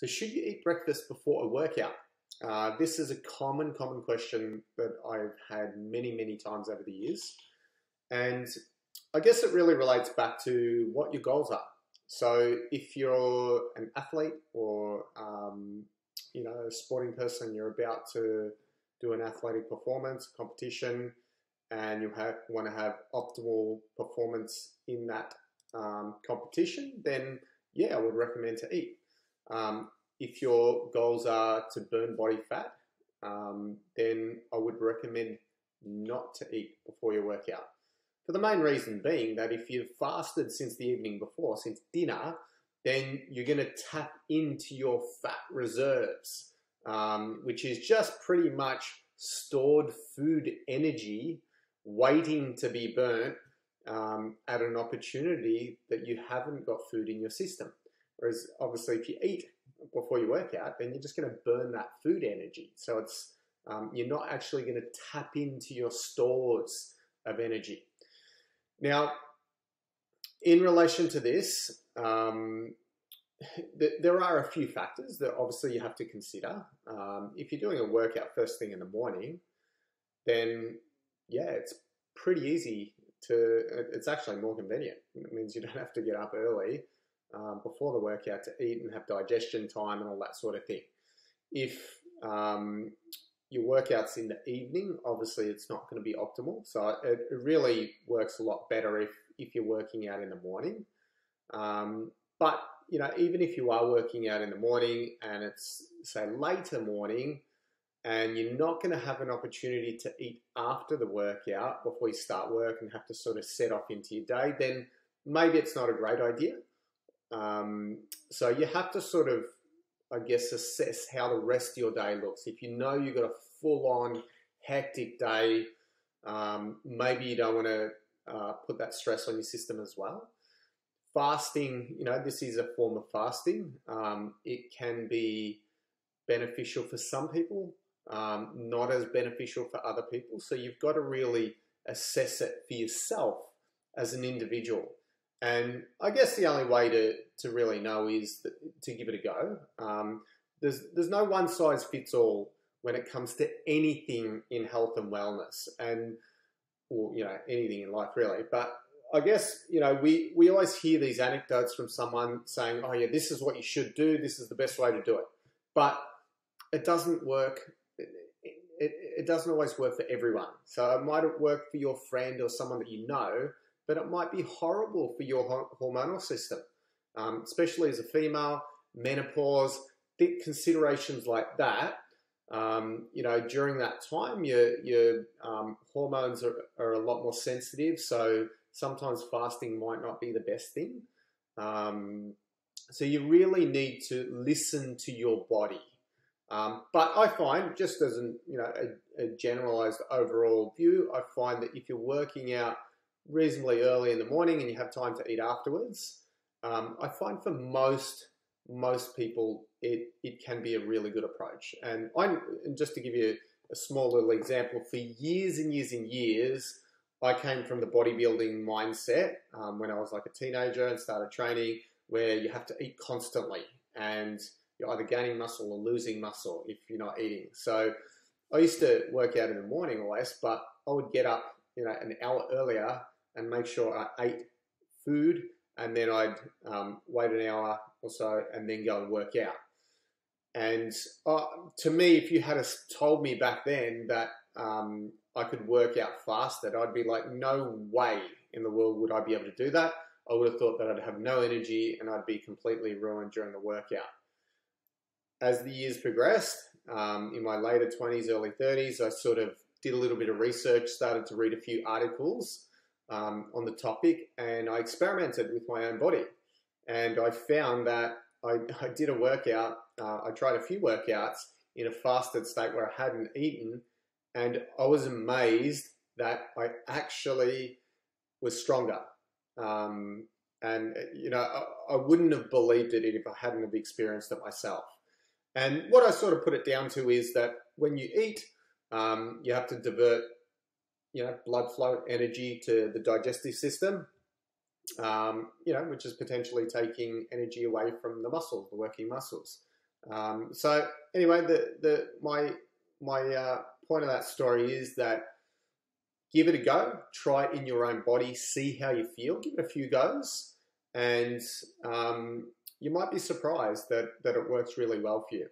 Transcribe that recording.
So should you eat breakfast before a workout? This is a common question that I've had many times over the years. And I guess it really relates back to what your goals are. So if you're an athlete or a sporting person, you're about to do an athletic performance competition, and you want to have optimal performance in that competition, then yeah, I would recommend to eat. If your goals are to burn body fat, then I would recommend not to eat before your workout. For the main reason being that if you've fasted since the evening before, since dinner, then you're going to tap into your fat reserves, which is just pretty much stored food energy waiting to be burnt at an opportunity that you haven't got food in your system. Whereas obviously if you eat before you work out, then you're just going to burn that food energy. So it's you're not actually going to tap into your stores of energy. Now, in relation to this, there are a few factors that obviously you have to consider. If you're doing a workout first thing in the morning, then yeah, it's pretty easy it's actually more convenient. It means you don't have to get up early before the workout to eat and have digestion time and all that sort of thing. If your workout's in the evening, obviously it's not going to be optimal. So it really works a lot better if you're working out in the morning. But even if you are working out in the morning and it's say later morning, and you're not going to have an opportunity to eat after the workout before you start work and have to sort of set off into your day, then maybe it's not a great idea. So you have to sort of, I guess, assess how the rest of your day looks. If you know you've got a full-on hectic day, maybe you don't want to put that stress on your system as well. Fasting, this is a form of fasting. It can be beneficial for some people, not as beneficial for other people. So you've got to really assess it for yourself as an individual. And I guess the only way to really know is to give it a go. There's no one size fits all when it comes to anything in health and wellness, or anything in life really. But I guess we always hear these anecdotes from someone saying, "Oh yeah, this is what you should do. This is the best way to do it." But it doesn't work. It doesn't always work for everyone. So it might work for your friend or someone that you know, but it might be horrible for your hormonal system, especially as a female, menopause, considerations like that. During that time, your hormones are a lot more sensitive, so sometimes fasting might not be the best thing. So you really need to listen to your body. But I find, just as a generalized overall view, I find that if you're working out reasonably early in the morning and you have time to eat afterwards, I find for most people it can be a really good approach. And just to give you a small little example, for years and years, I came from the bodybuilding mindset when I was like a teenager and started training, where you have to eat constantly and you're either gaining muscle or losing muscle if you're not eating. So I used to work out in the morning always, but I would get up an hour earlier and make sure I ate food, and then I'd wait an hour or so and then go and work out. And to me, if you had told me back then that I could work out fasted, I'd be like, no way in the world would I be able to do that. I would have thought that I'd have no energy and I'd be completely ruined during the workout. As the years progressed, in my later 20s, early 30s, I sort of did a little bit of research, started to read a few articles on the topic, and I experimented with my own body. And I found that I did a workout, I tried a few workouts in a fasted state where I hadn't eaten, and I was amazed that I actually was stronger. And I wouldn't have believed it if I hadn't have experienced it myself. And what I sort of put it down to is that when you eat, you have to divert, blood flow energy to the digestive system, which is potentially taking energy away from the muscles, the working muscles. So anyway, my point of that story is that give it a go, try it in your own body, see how you feel, give it a few goes, and you might be surprised that it works really well for you.